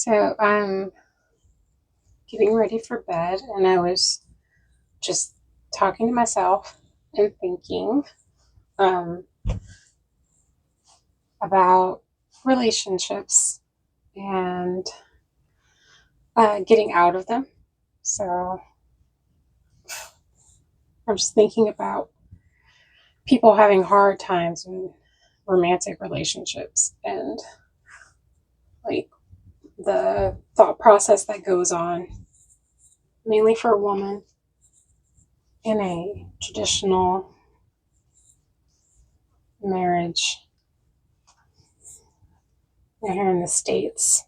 So I'm getting ready for bed, and I was just talking to myself and thinking um, about relationships and getting out of them. So I'm just thinking about people having hard times in romantic relationships and like the thought process that goes on, mainly for a woman in a traditional marriage here in the States,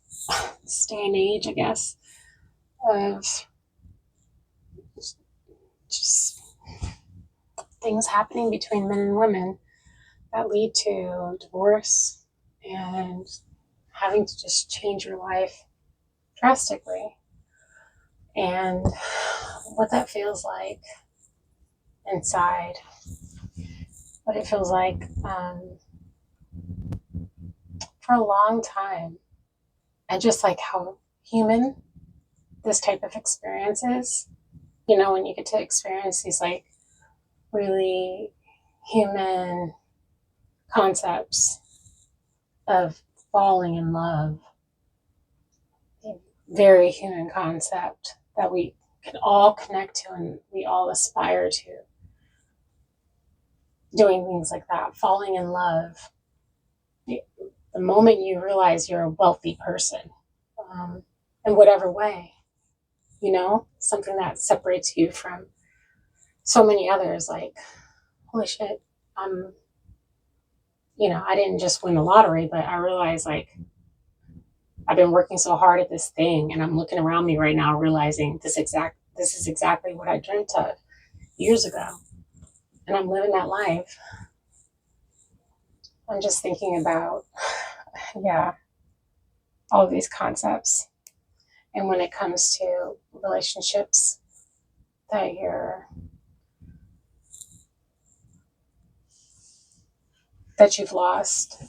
this day and age, I guess, of just things happening between men and women that lead to divorce and having to just change your life drastically. And what that feels like inside, what it feels like for a long time, and just like how human this type of experience is. You know, when you get to experience these like really human concepts of falling in love, a very human concept that we can all connect to and we all aspire to. Doing things like that, falling in love, the moment you realize you're a wealthy person, in whatever way, you know, something that separates you from so many others. Like, holy shit, I'm, I didn't just win the lottery, but I realized like I've been working so hard at this thing, and I'm looking around me right now, realizing this is exactly what I dreamt of years ago, and I'm living that life. I'm just thinking about, yeah, all of these concepts, and when it comes to relationships that you've lost,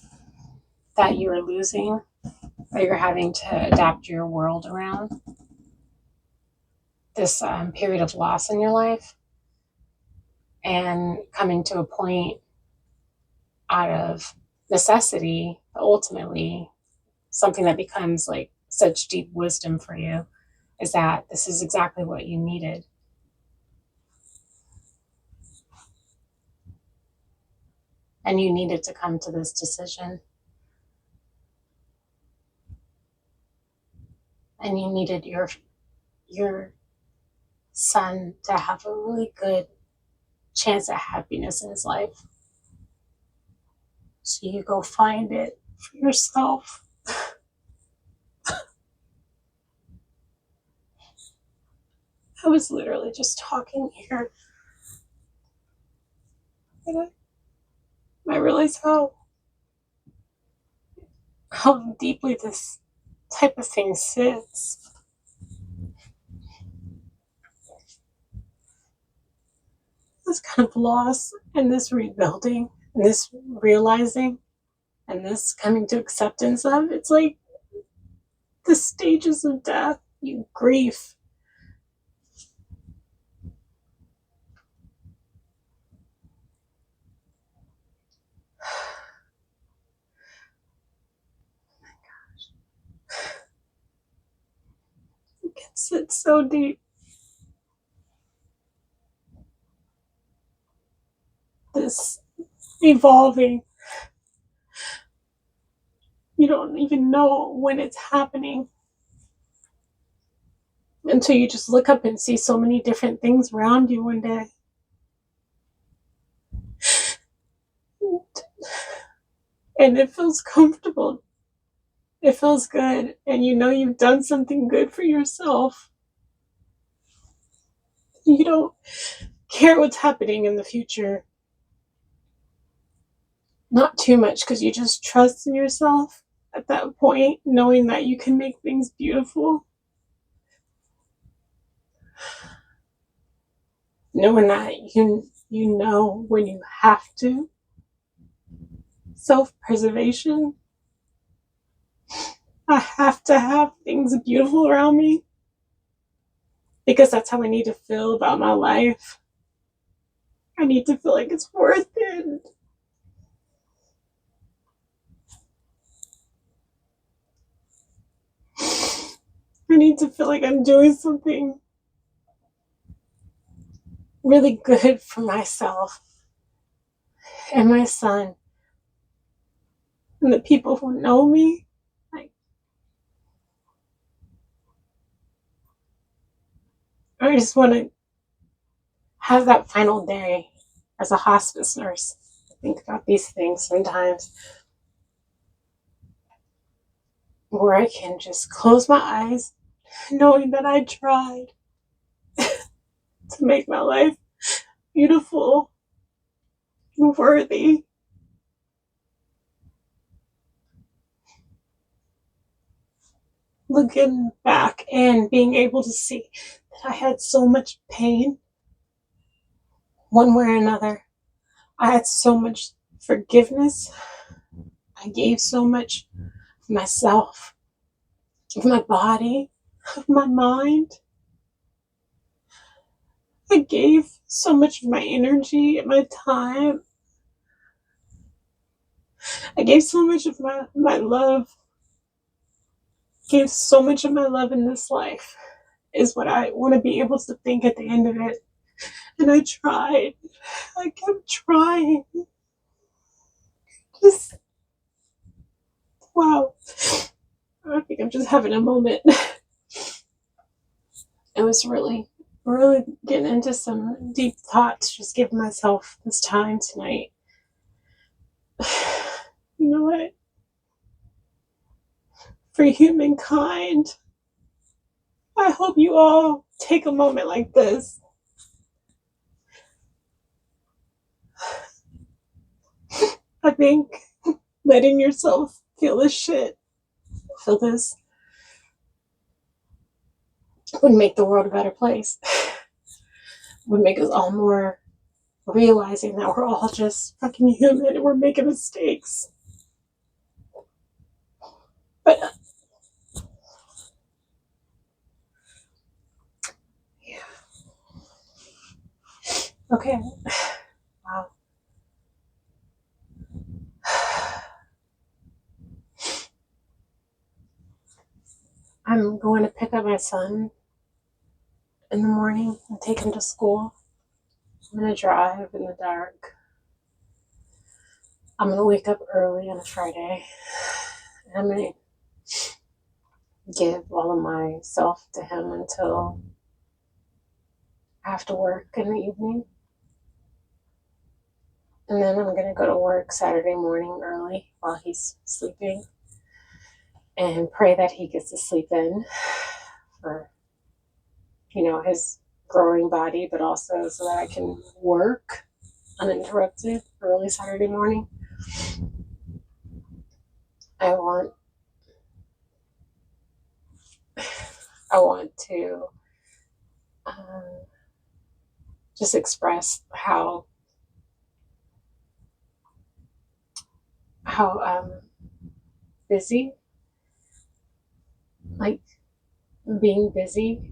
that you are losing, that you're having to adapt your world around, this period of loss in your life, and coming to a point out of necessity, ultimately, something that becomes like such deep wisdom for you is that this is exactly what you needed. And you needed to come to this decision. And you needed your son to have a really good chance at happiness in his life. So you go find it for yourself. I was literally just talking here, and I realize how deeply this type of thing sits. This kind of loss and this rebuilding and this realizing and this coming to acceptance of, it's like the stages of death, you grief. It can sit so deep. This evolving. You don't even know when it's happening until you just look up and see so many different things around you one day. And it feels comfortable. It feels good. And you know you've done something good for yourself. You don't care what's happening in the future. Not too much, because you just trust in yourself at that point, knowing that you can make things beautiful. Knowing that you know when you have to. Self-preservation. I have to have things beautiful around me because that's how I need to feel about my life. I need to feel like it's worth it. I need to feel like I'm doing something really good for myself and my son and the people who know me. Like, I just want to have that final day as a hospice nurse. I think about these things sometimes where I can just close my eyes knowing that I tried to make my life beautiful and worthy. Looking back and being able to see that I had so much pain one way or another. I had so much forgiveness. I gave so much of myself, of my body, of my mind. I gave so much of my energy and my time. I gave so much of my love. Gave so much of my love in this life is what I want to be able to think at the end of it. And I tried. I kept trying. Just, wow. I think I'm just having a moment. I was really getting into some deep thoughts, just giving myself this time tonight. You know what? For humankind, I hope you all take a moment like this. I think letting yourself feel this shit, feel this, would make the world a better place. Would make us all more realizing that we're all just fucking human and we're making mistakes. But yeah. Okay. Wow. I'm going to pick up my son in the morning and take him to school. I'm going to drive in the dark. I'm going to wake up early on a Friday. And I'm going to give all of myself to him until after work in the evening. And then I'm going to go to work Saturday morning early while he's sleeping and pray that he gets to sleep in for, his growing body, but also so that I can work uninterrupted early Saturday morning. I want to just express how busy, like being busy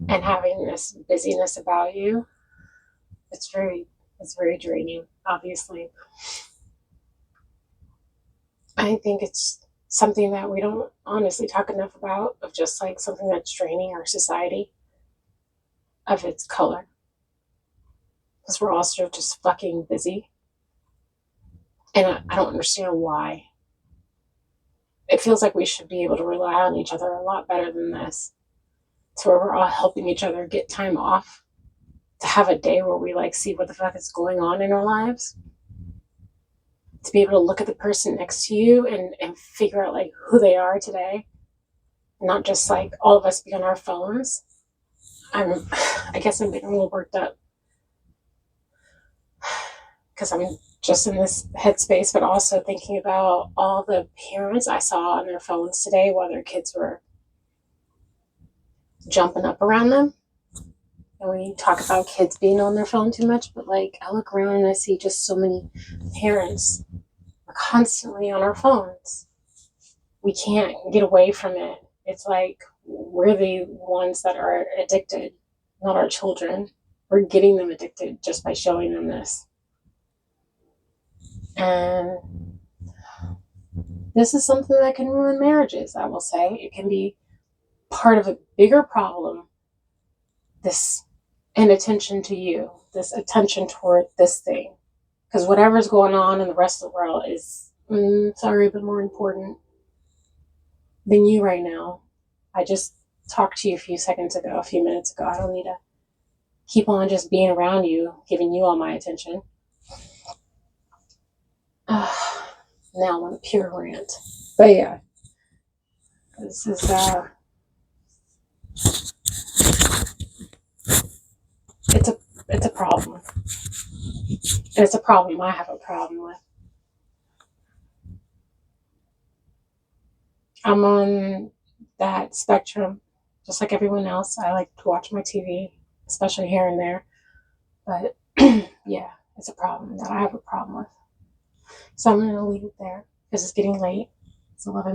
and having this busyness about you, it's very draining, obviously. I think it's something that we don't honestly talk enough about, of just like something that's draining our society of its color. Because we're also just fucking busy. And I don't understand why. It feels like we should be able to rely on each other a lot better than this. To where we're all helping each other get time off. To have a day where we like see what the fuck is going on in our lives. To be able to look at the person next to you and figure out like who they are today. Not just like all of us be on our phones. I guess I'm getting a little worked up. Because I'm just in this headspace, but also thinking about all the parents I saw on their phones today while their kids were jumping up around them. And we talk about kids being on their phone too much, but like I look around and I see just so many parents are constantly on our phones. We can't get away from it. It's like we're the ones that are addicted, not our children. We're getting them addicted just by showing them this. And this is something that can ruin marriages, I will say. It can be part of a bigger problem, this inattention to you, this attention toward this thing. Because whatever's going on in the rest of the world is, sorry, but more important than you right now. I just talked to you a few minutes ago. I don't need to keep on just being around you, giving you all my attention. Now I'm on a pure rant. But yeah, this is it's a problem. And it's a problem I have a problem with. I'm on that spectrum, just like everyone else. I like to watch my TV, especially here and there. But yeah, it's a problem that I have a problem with. So I'm going to leave it there because it's getting late. It's 11.